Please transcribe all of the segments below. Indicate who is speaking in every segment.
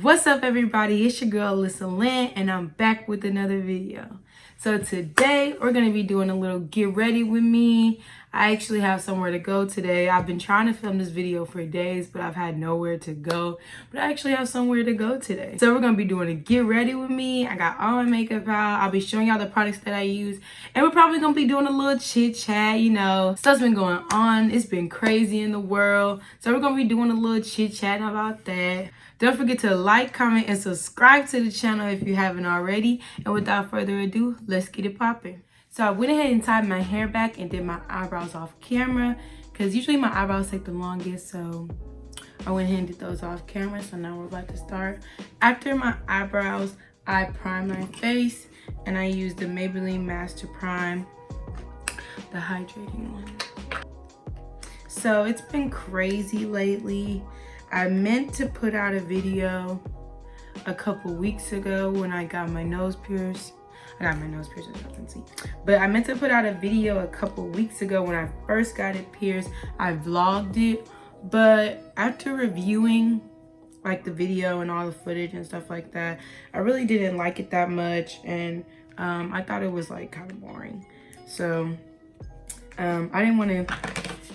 Speaker 1: What's up, everybody? It's your girl Alyssa Lynn, and I'm back with another video. So today we're gonna be doing a little get ready with me. I actually have somewhere to go today. I've been trying to film this video for days, but I've had nowhere to go. But I actually have somewhere to go today. So we're gonna be doing a get ready with me. I got all my makeup out. I'll be showing y'all the products that I use, and we're probably gonna be doing a little chit chat. You know, stuff's been going on. It's been crazy in the world. So we're gonna be doing a little chit chat about that. Don't forget to like, comment, and subscribe to the channel if you haven't already. And without further ado, let's get it popping. So I went ahead and tied my hair back and did my eyebrows off camera, because usually my eyebrows take the longest. So I went ahead and did those off camera. So now we're about to start. After my eyebrows, I prime my face, and I use the Maybelline Master Prime, the hydrating one. So it's been crazy lately. I meant to put out a video a couple weeks ago when I got my nose pierced. I got my nose pierced, as y'all can see. But I meant to put out a video a couple weeks ago when I first got it pierced. I vlogged it, but after reviewing like the video and all the footage and stuff like that, I really didn't like it that much, and I thought it was like kind of boring. So I didn't want to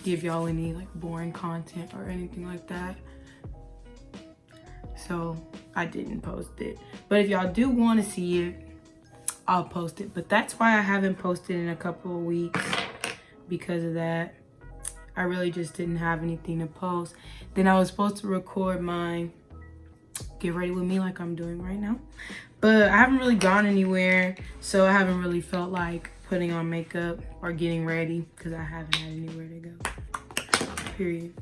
Speaker 1: give y'all any like boring content or anything like that. So I didn't post it. But if y'all do want to see it, I'll post it. But that's why I haven't posted in a couple of weeks, because of that. I really just didn't have anything to post. Then I was supposed to record my get ready with me like I'm doing right now, but I haven't really gone anywhere, so I haven't really felt like putting on makeup or getting ready, because I haven't had anywhere to go, period.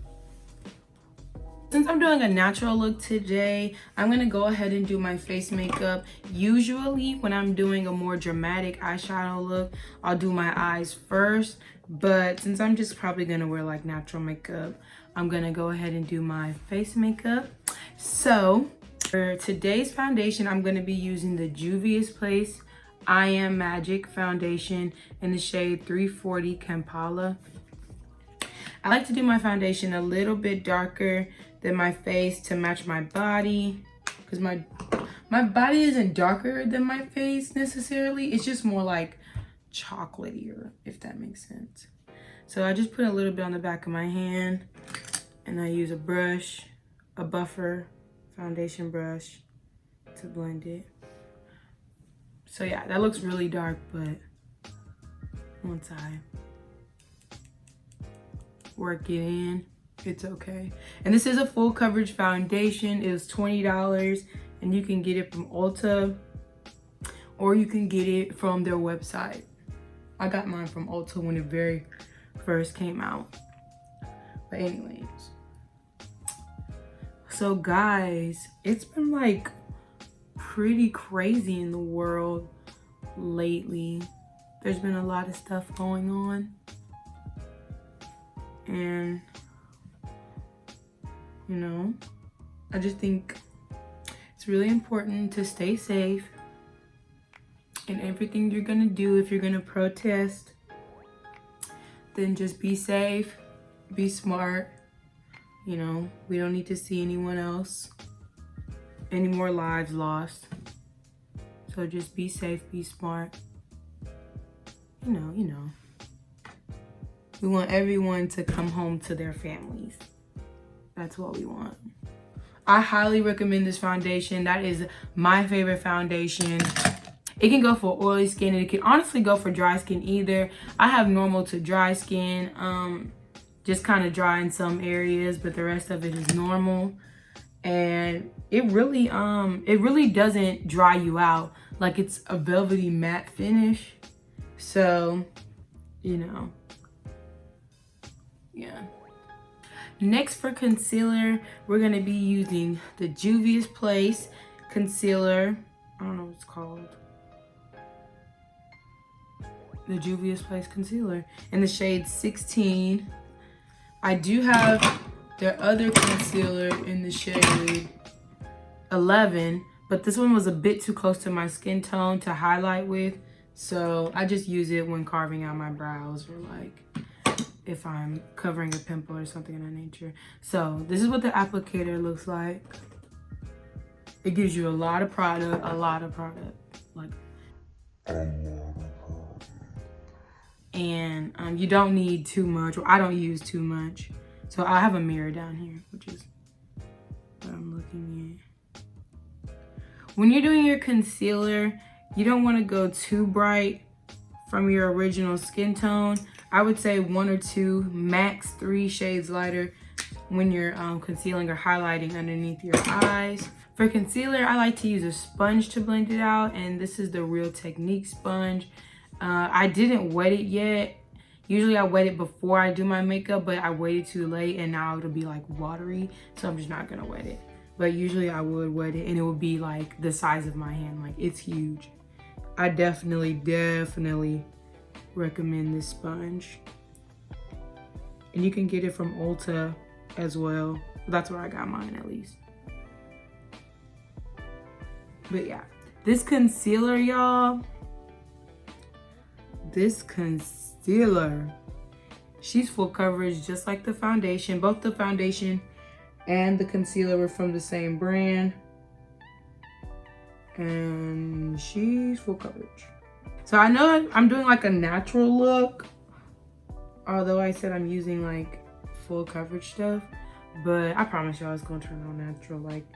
Speaker 1: Since I'm doing a natural look today, I'm gonna go ahead and do my face makeup. Usually when I'm doing a more dramatic eyeshadow look, I'll do my eyes first, but since I'm just probably gonna wear like natural makeup, I'm gonna go ahead and do my face makeup. So for today's foundation, I'm gonna be using the Juvia's Place I Am Magic foundation in the shade 340 Kampala. I like to do my foundation a little bit darker than my face to match my body, because my body isn't darker than my face necessarily. It's just more like chocolatier, if that makes sense. So I just put a little bit on the back of my hand, and I use a brush, a buffer foundation brush, to blend it. So yeah, that looks really dark, but once I work it in, it's okay. And this is a full coverage foundation. It was $20, and you can get it from Ulta, or you can get it from their website. I got mine from Ulta when it very first came out. But anyways, so guys, it's been like pretty crazy in the world lately. There's been a lot of stuff going on, and you know, I just think it's really important to stay safe in everything you're gonna do. If you're gonna protest, then just be safe, be smart. You know, we don't need to see anyone else, any more lives lost. So just be safe, be smart. You know. We want everyone to come home to their families. That's what we want. I highly recommend this foundation. That is my favorite foundation. It can go for oily skin, and it can honestly go for dry skin either. I have normal to dry skin, just kind of dry in some areas, but the rest of it is normal. And it really doesn't dry you out. Like, it's a velvety matte finish. So, you know, yeah. Next, for concealer, we're gonna be using the Juvia's Place concealer. I don't know what it's called. The Juvia's Place concealer in the shade 16. I do have their other concealer in the shade 11, but this one was a bit too close to my skin tone to highlight with. So I just use it when carving out my brows, or like if I'm covering a pimple or something of that nature. So this is what the applicator looks like. It gives you a lot of product, like. And you don't need too much, or I don't use too much. So I have a mirror down here, which is what I'm looking at. When you're doing your concealer, you don't want to go too bright from your original skin tone. I would say 1 or 2, max 3 shades lighter when you're concealing or highlighting underneath your eyes. For concealer, I like to use a sponge to blend it out, and this is the Real Technique sponge. I didn't wet it yet. Usually I wet it before I do my makeup, but I waited too late and now it'll be like watery, so I'm just not gonna wet it. But usually I would wet it and it would be like the size of my hand, like it's huge. I definitely recommend this sponge. And you can get it from Ulta as well. That's where I got mine, at least. But yeah, this concealer, y'all, she's full coverage just like the foundation. Both the foundation and the concealer were from the same brand, and she's full coverage. So I know I'm doing like a natural look, although I said I'm using like full coverage stuff, but I promise y'all it's gonna turn out natural. Like,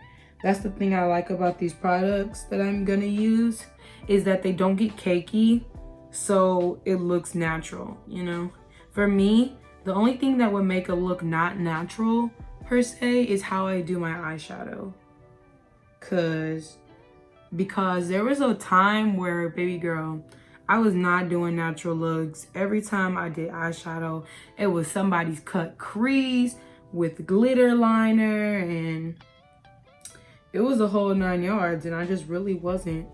Speaker 1: that's the thing I like about these products that I'm gonna use, is that they don't get cakey, so it looks natural, you know? For me, the only thing that would make a look not natural per se is how I do my eyeshadow. Because there was a time where, baby girl, I was not doing natural looks. Every time I did eyeshadow, it was somebody's cut crease with glitter liner, and it was a whole 9 yards, and I just really wasn't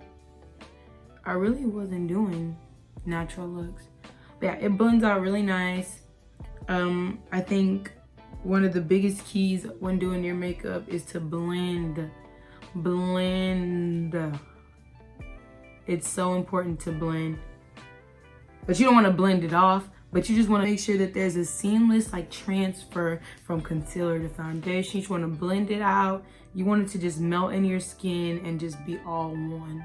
Speaker 1: doing natural looks. But yeah, it blends out really nice. I think one of the biggest keys when doing your makeup is to blend. It's so important to blend, but you don't want to blend it off, but you just want to make sure that there's a seamless like transfer from concealer to foundation. You just want to blend it out. You want it to just melt in your skin and just be all one.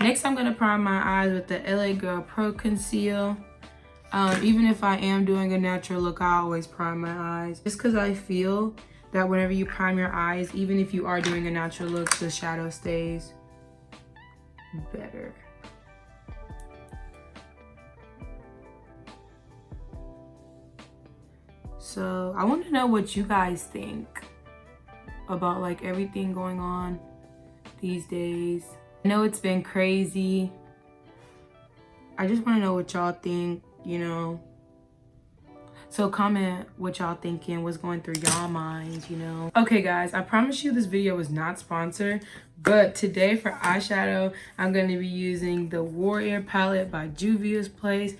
Speaker 1: Next, I'm going to prime my eyes with the LA Girl Pro Conceal. Even if I am doing a natural look, I always prime my eyes, just because I feel that whenever you prime your eyes, even if you are doing a natural look, the shadow stays better. So I want to know what you guys think about like everything going on these days. I know it's been crazy. I just want to know what y'all think, you know. So comment what y'all thinking, what's going through y'all minds, you know. Okay guys, I promise you this video was not sponsored, but today for eyeshadow, I'm going to be using the Warrior palette by Juvia's Place.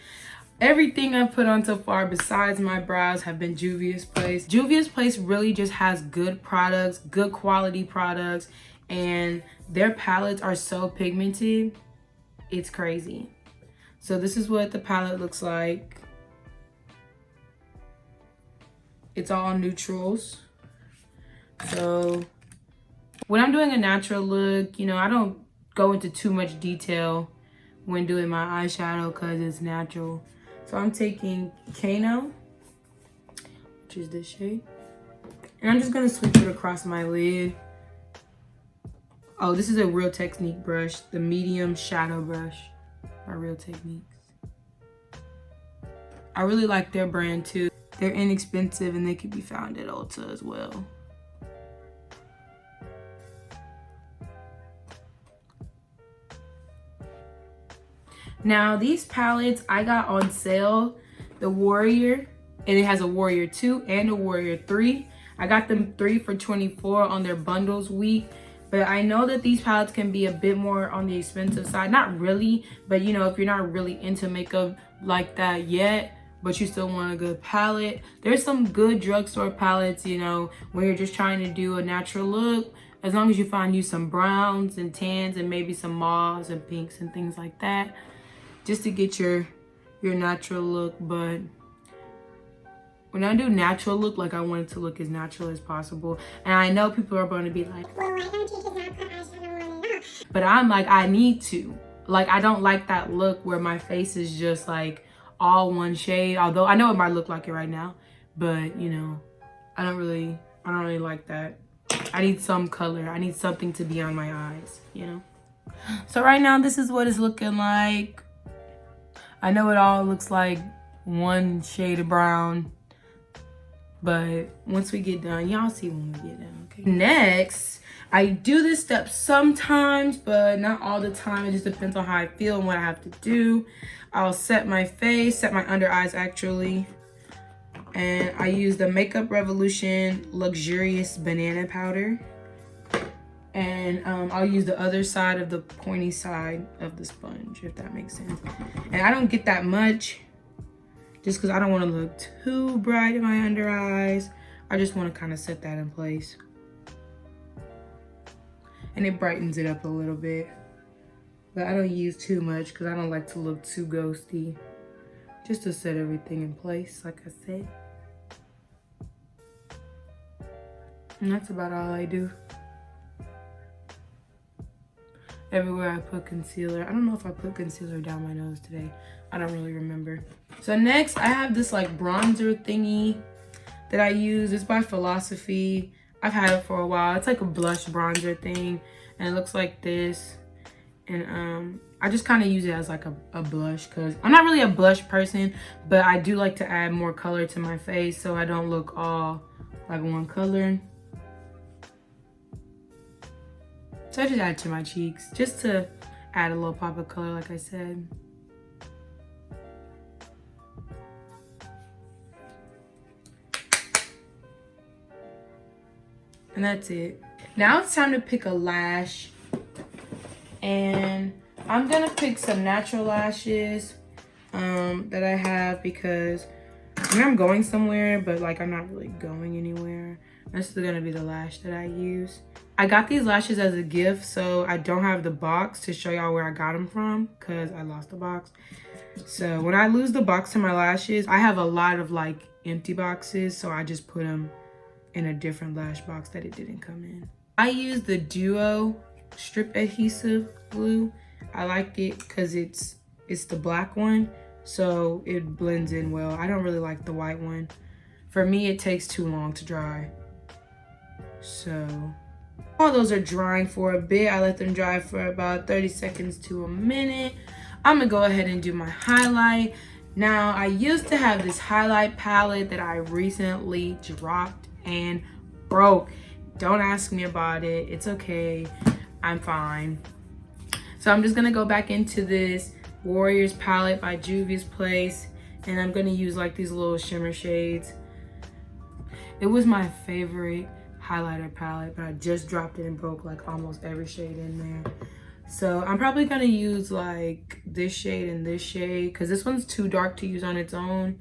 Speaker 1: Everything I've put on so far besides my brows have been Juvia's Place. Juvia's Place really just has good products, good quality products, and their palettes are so pigmented, it's crazy. So this is what the palette looks like. It's all neutrals. So when I'm doing a natural look, you know, I don't go into too much detail when doing my eyeshadow because it's natural. So I'm taking Kano, which is this shade, and I'm just gonna sweep it across my lid. Oh, this is a Real Technique brush, the medium shadow brush by Real Techniques. I really like their brand too. They're inexpensive and they can be found at Ulta as well. Now these palettes I got on sale, the Warrior, and it has a Warrior 2 and a Warrior 3. I got them 3 for $24 on their bundles week. But I know that these palettes can be a bit more on the expensive side. Not really, but you know, if you're not really into makeup like that yet, but you still want a good palette, there's some good drugstore palettes, you know, when you're just trying to do a natural look. As long as you find you some browns and tans and maybe some mauves and pinks and things like that, just to get your natural look. But when I do natural look, like I want it to look as natural as possible. And I know people are going to be like, well, why don't you just not put eyeshadow on it? But I'm like, I need to. Like, I don't like that look where my face is just like all one shade. Although I know it might look like it right now, but you know, I don't really like that. I need some color. I need something to be on my eyes, you know? So right now, this is what it's looking like. I know it all looks like one shade of brown, but once we get done, y'all see when we get done, okay? Next, I do this step sometimes, but not all the time. It just depends on how I feel and what I have to do. I'll set my face, set my under eyes actually. And I use the Makeup Revolution Luxurious Banana Powder. And I'll use the other side of the pointy side of the sponge, if that makes sense. And I don't get that much just because I don't want to look too bright in my under eyes. I just want to kind of set that in place. And it brightens it up a little bit. But I don't use too much because I don't like to look too ghosty. Just to set everything in place, like I said. And that's about all I do. Everywhere I put concealer. I don't know if I put concealer down my nose today. I don't really remember. So next, I have this like bronzer thingy that I use. It's by Philosophy. I've had it for a while. It's like a blush bronzer thing. And it looks like this. And I just kind of use it as like a blush because I'm not really a blush person, but I do like to add more color to my face so I don't look all like one color. So I just add to my cheeks just to add a little pop of color, like I said. And that's it. Now it's time to pick a lash. And I'm gonna pick some natural lashes that I have because I mean, I'm going somewhere, but like I'm not really going anywhere. This is gonna be the lash that I use. I got these lashes as a gift, so I don't have the box to show y'all where I got them from because I lost the box. So when I lose the box to my lashes, I have a lot of like empty boxes, so I just put them in a different lash box that it didn't come in. I use the Duo strip adhesive glue. I like it because it's the black one, so it blends in well. I don't really like the white one. For me, it takes too long to dry. So all those are drying for a bit. I let them dry for about 30 seconds to a minute. I'm gonna go ahead and do my highlight. Now, I used to have this highlight palette that I recently dropped and broke. Don't ask me about it. It's okay. I'm fine. So I'm just gonna go back into this Warriors palette by Juvia's Place, and I'm gonna use like these little shimmer shades. It was my favorite highlighter palette, but I just dropped it and broke like almost every shade in there. So I'm probably gonna use like this shade and this shade because this one's too dark to use on its own,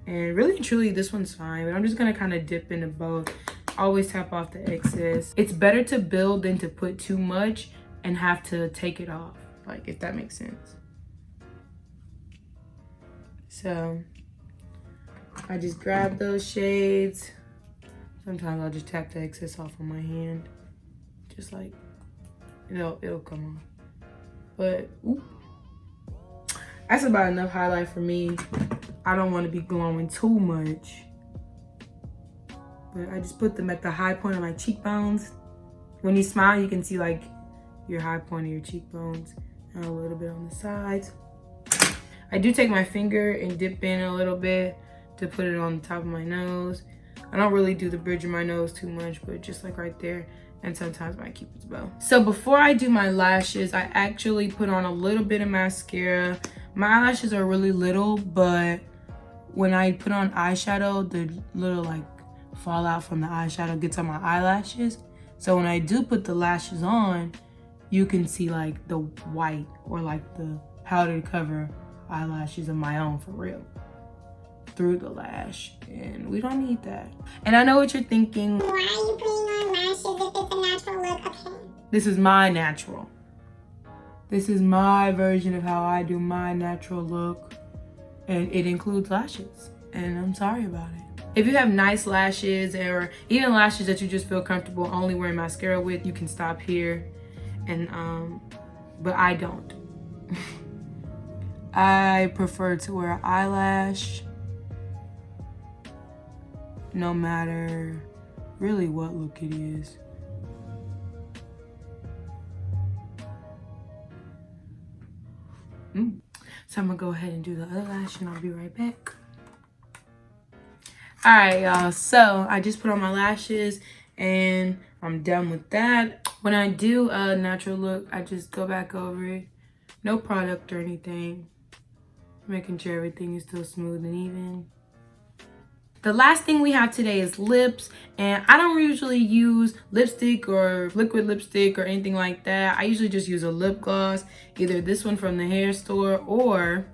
Speaker 1: and really and truly this one's fine, but I'm just gonna kind of dip into both. Always tap off the excess. It's better to build than to put too much and have to take it off, like if that makes sense. So I just grab those shades. Sometimes I'll just tap the excess off on my hand, just like it'll come off. But ooh, that's about enough highlight for me. I don't want to be glowing too much, but I just put them at the high point of my cheekbones. When you smile, you can see like your high point of your cheekbones and a little bit on the sides. I do take my finger and dip in a little bit to put it on the top of my nose. I don't really do the bridge of my nose too much, but just like right there, and sometimes my cupid's bow. So before I do my lashes, I actually put on a little bit of mascara. My eyelashes are really little, but when I put on eyeshadow, the little like fallout from the eyeshadow gets on my eyelashes. So when I do put the lashes on, you can see like the white or like the powdered cover eyelashes of my own for real through the lash, and we don't need that. And I know what you're thinking, why are you putting on lashes if it's a natural look? Okay, this is my natural. This is my version of how I do my natural look, and it includes lashes. and I'm sorry about it. If you have nice lashes or even lashes that you just feel comfortable only wearing mascara with, you can stop here. And but I don't. I prefer to wear eyelash no matter really what look it is. So I'm gonna go ahead and do the other lash and I'll be right back. All right, y'all, so I just put on my lashes and I'm done with that. When I do a natural look, I just go back over it. No product or anything. Making sure everything is still smooth and even. The last thing we have today is lips, and I don't usually use lipstick or liquid lipstick or anything like that. I usually just use a lip gloss, either this one from the hair store, or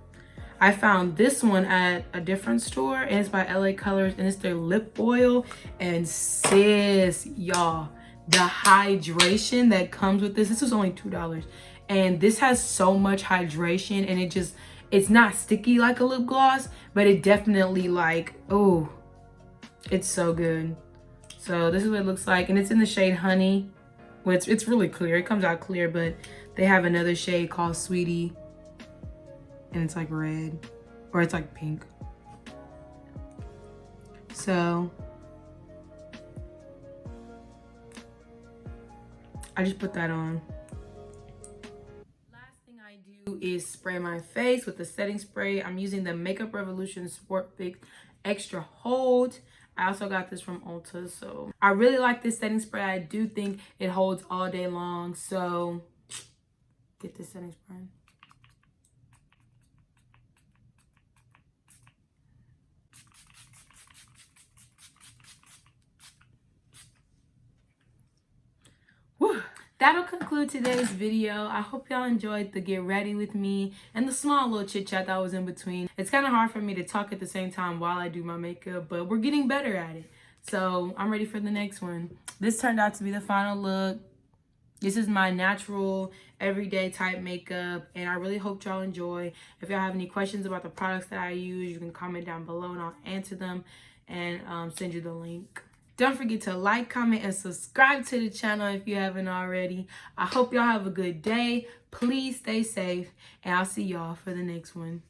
Speaker 1: I found this one at a different store, and it's by LA Colors, and it's their lip oil. And sis, y'all, the hydration that comes with this was only $2, and this has so much hydration, and it's not sticky like a lip gloss, but it definitely like, oh, it's so good. So this is what it looks like, and it's in the shade Honey. Well, it's really clear. It comes out clear, but they have another shade called Sweetie, and it's like red, or it's like pink. So I just put that on. Last thing I do is spray my face with the setting spray. I'm using the Makeup Revolution Sport Fix Extra Hold. I also got this from Ulta, so I really like this setting spray. I do think it holds all day long, so get this setting spray. Whew. That'll conclude today's video. I hope y'all enjoyed the get ready with me and the small little chit chat that was in between. It's kind of hard for me to talk at the same time while I do my makeup, but we're getting better at it. So I'm ready for the next one. This turned out to be the final look. This is my natural, everyday type makeup, and I really hope y'all enjoy. If y'all have any questions about the products that I use, you can comment down below and I'll answer them and send you the link. Don't forget to like, comment, and subscribe to the channel if you haven't already. I hope y'all have a good day. Please stay safe, and I'll see y'all for the next one.